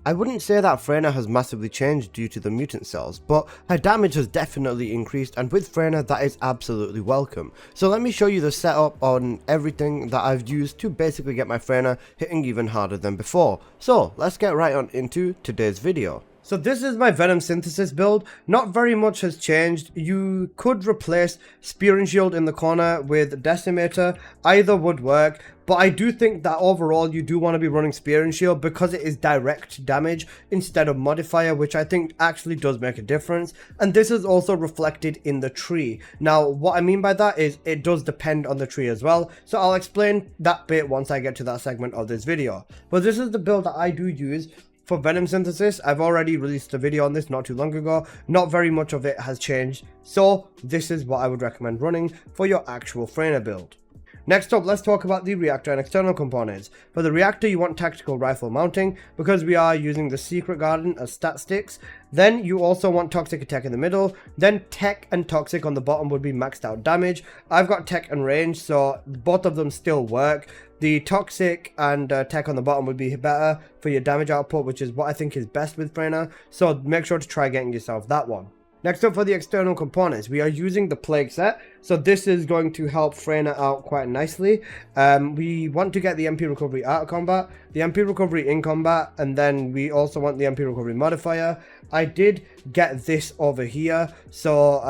I wouldn't say that Freyna has massively changed due to the mutant cells, but her damage has definitely increased, and with Freyna that is absolutely welcome. So let me show you the setup on everything that I've used to basically get my Freyna hitting even harder than before. So let's get right on into today's video. So this is my Venom Synthesis build. Not very much has changed. You could replace Spear and Shield in the corner with Decimator. Either would work. But I do think that overall you do want to be running Spear and Shield because it is direct damage instead of modifier, which I think actually does make a difference. And this is also reflected in the tree. Now, what I mean by that is it does depend on the tree as well. So I'll explain that bit once I get to that segment of this video. But this is the build that I do use for Venom Synthesis. I've already released a video on this not too long ago. Not very much of it has changed. So this is what I would recommend running for your actual Freyna build. Next up, let's talk about the Reactor and external components. For the Reactor, you want tactical rifle mounting because we are using the Secret Garden as stat sticks. Then you also want toxic attack in the middle. Then tech and toxic on the bottom would be maxed out damage. I've got tech and range, so both of them still work. The toxic and tech on the bottom would be better for your damage output, which is what I think is best with Freyna. So make sure to try getting yourself that one. Next up, for the external components, we are using the Plague set. So this is going to help Freyna out quite nicely. We want to get the MP recovery out of combat, the MP recovery in combat, and then we also want the MP recovery modifier. I did get this over here. So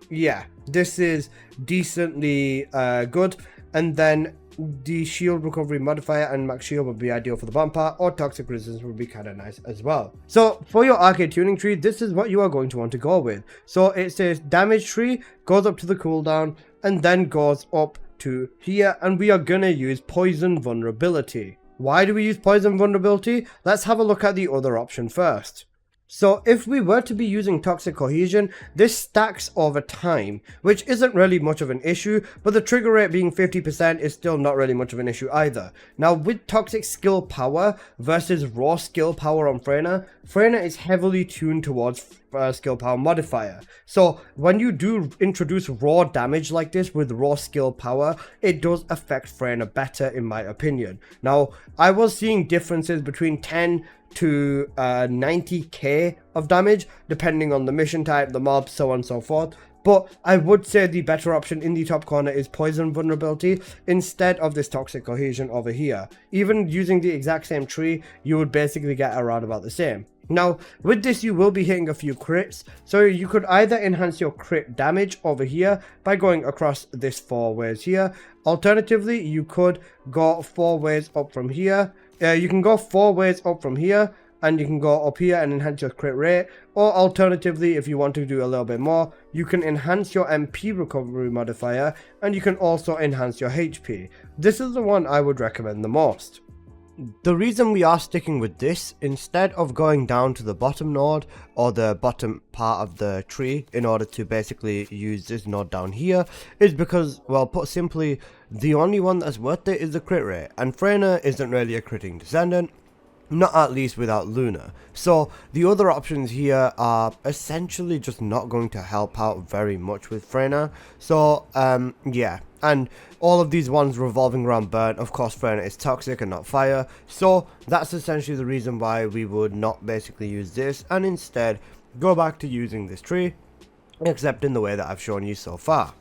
yeah, this is decently good. And then the shield recovery modifier and max shield would be ideal for the bomb part, or toxic resistance would be kind of nice as well. So for your arcade tuning tree, this is what you are going to want to go with. So it says damage tree, goes up to the cooldown, and then goes up to here, and we are gonna use poison vulnerability. Why do we use poison vulnerability? Let's have a look at the other option first. So if we were to be using toxic cohesion, this stacks over time, which isn't really much of an issue, but the trigger rate being 50% is still not really much of an issue either. Now with toxic skill power versus raw skill power on Freyna, Freyna is heavily tuned towards skill power modifier. So when you do introduce raw damage like this with raw skill power, it does affect Freyna better in my opinion. Now I was seeing differences between 10 to 90k of damage depending on the mission type, the mob, so on and so forth. But I would say the better option in the top corner is poison vulnerability instead of this toxic cohesion over here. Even using the exact same tree, you would basically get around about the same. Now with this you will be hitting a few crits, so you could either enhance your crit damage over here by going across this 4 ways here. Alternatively, you could go 4 ways up from here. You can go 4 ways up from here, and you can go up here and enhance your crit rate. Or alternatively, if you want to do a little bit more, you can enhance your MP recovery modifier, and you can also enhance your HP. This is the one I would recommend the most. The reason we are sticking with this instead of going down to the bottom node or the bottom part of the tree in order to basically use this node down here is because, well, put simply, the only one that's worth it is the crit rate, and Freyna isn't really a critting Descendant, not at least without Luna. So the other options here are essentially just not going to help out very much with Freyna. So yeah, and all of these ones revolving around burn. Of course Freyna is toxic and not fire, so that's essentially the reason why we would not basically use this and instead go back to using this tree, except in the way that I've shown you so far.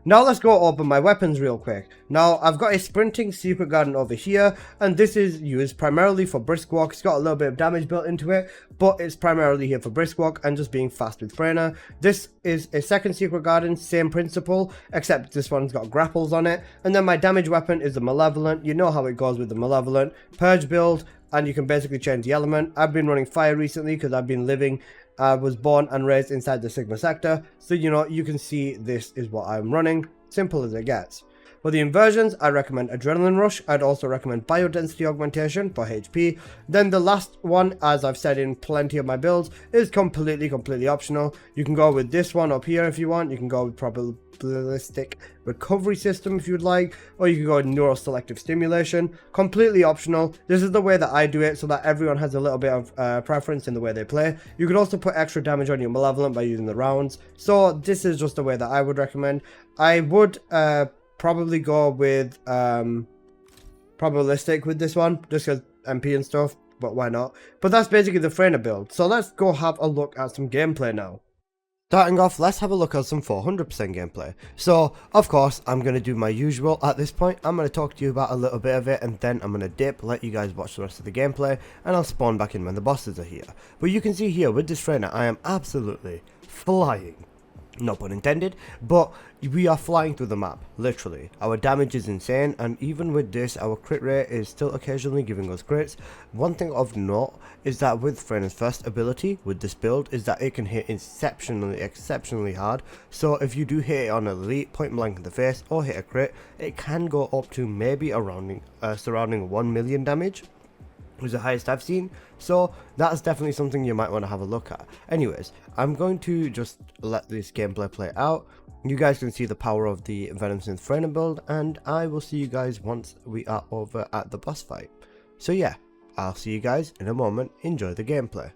Now let's go over my weapons real quick. Now I've got a sprinting Secret Garden over here, and this is used primarily for brisk walk. It's got a little bit of damage built into it, but it's primarily here for brisk walk and just being fast with Freyna. This is a second Secret Garden, same principle, except this one's got grapples on it. And then my damage weapon is the Malevolent. You know how it goes with the Malevolent. Purge build, and you can basically change the element. I've been running fire recently because I've been living was born and raised inside the Sigma sector, so you know, you can see this is what I'm running. Simple as it gets. For the inversions, I recommend Adrenaline Rush. I'd also recommend Biodensity Augmentation for HP. Then the last one, as I've said in plenty of my builds, is completely optional. You can go with this one up here if you want. You can go with Probabilistic Recovery System if you'd like, or you can go with Neuroselective Stimulation. Completely optional. This is the way that I do it so that everyone has a little bit of preference in the way they play. You could also put extra damage on your Malevolent by using the rounds. So this is just the way that I would recommend. I would probably go with probabilistic with this one, just because MP and stuff, but why not? But that's basically the Freyna build, so let's go have a look at some gameplay now. Starting off, let's have a look at some 400% gameplay. So, of course, I'm going to do my usual at this point. I'm going to talk to you about a little bit of it, and then I'm going to dip, let you guys watch the rest of the gameplay, and I'll spawn back in when the bosses are here. But you can see here, with this Freyna, I am absolutely flying. No pun intended, but we are flying through the map, literally. Our damage is insane, and even with this, our crit rate is still occasionally giving us crits. One thing of note is that with Freyna's first ability, with this build, is that it can hit exceptionally hard. So if you do hit it on elite, point blank in the face, or hit a crit, it can go up to maybe surrounding 1 million damage. Was the highest I've seen, so that's definitely something you might want to have a look at. Anyways, I'm going to just let this gameplay play out. You guys can see the power of the Venom Synthesis Freyna build, and I will see you guys once we are over at the boss fight. So yeah, I'll see you guys in a moment. Enjoy the gameplay.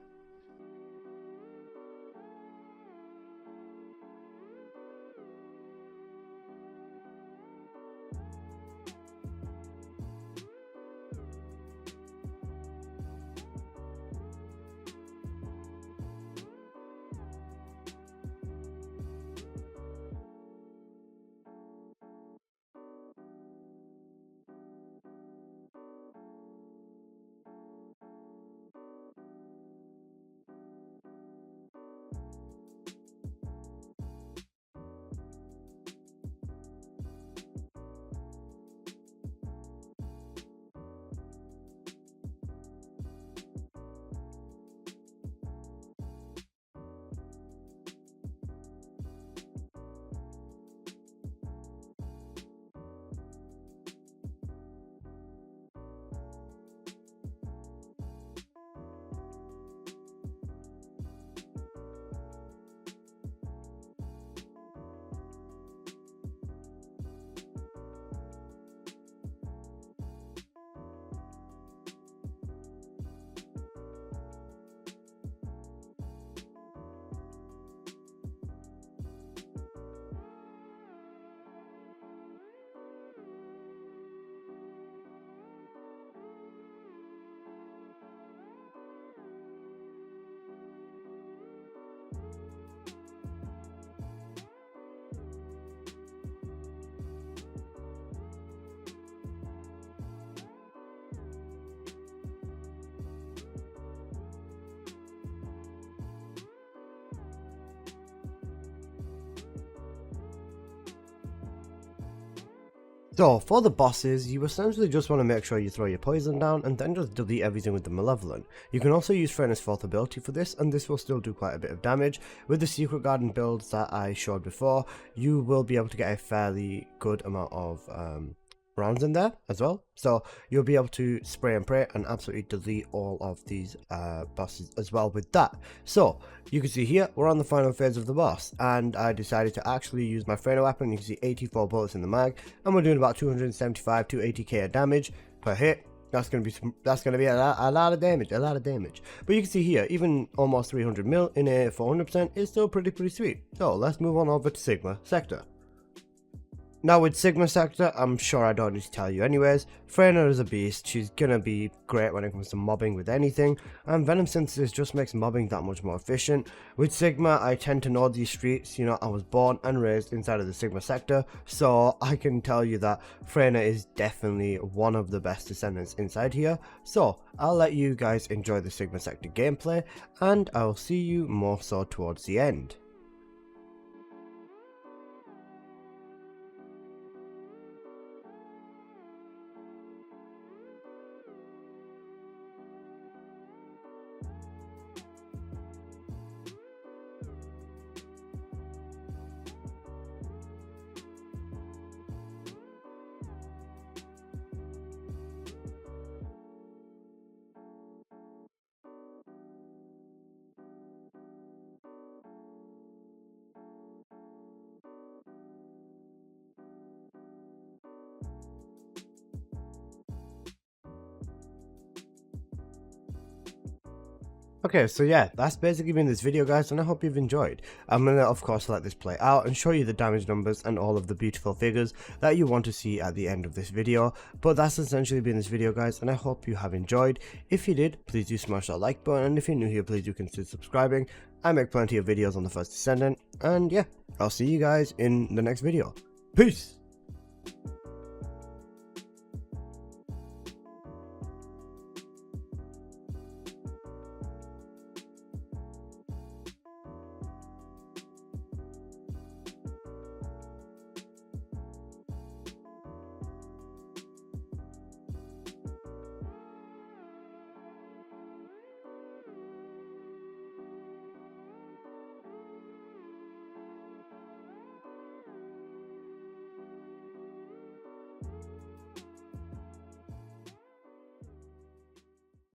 So, for the bosses, you essentially just want to make sure you throw your poison down and then just delete everything with the Malevolent. You can also use Freyna's 4th ability for this, and this will still do quite a bit of damage. With the Secret Garden builds that I showed before, you will be able to get a fairly good amount of rounds in there as well. So you'll be able to spray and pray and absolutely delete all of these bosses as well with that. So you can see here, we're on the final phase of the boss, and I decided to actually use my Freyna weapon. You can see 84 bullets in the mag, and we're doing about 275 to 80k of damage per hit. That's gonna be a lot of damage, But you can see here, even almost 300 mil in a 400% is still pretty sweet. So let's move on over to Sigma Sector. Now with Sigma Sector, I'm sure I don't need to tell you anyways, Freyna is a beast. She's gonna be great when it comes to mobbing with anything, and Venom Synthesis just makes mobbing that much more efficient. With Sigma, I tend to know these streets. You know, I was born and raised inside of the Sigma Sector, so I can tell you that Freyna is definitely one of the best Descendants inside here. So I'll let you guys enjoy the Sigma Sector gameplay, and I'll see you more so towards the end. Okay, so yeah, that's basically been this video, guys, and I hope you've enjoyed. I'm gonna of course let this play out and show you the damage numbers and all of the beautiful figures that you want to see at the end of this video, but that's essentially been this video, guys, and I hope you have enjoyed. If you did, please do smash that like button, and if you're new here, please do consider subscribing. I make plenty of videos on the first Descendant, and yeah, I'll see you guys in the next video. Peace!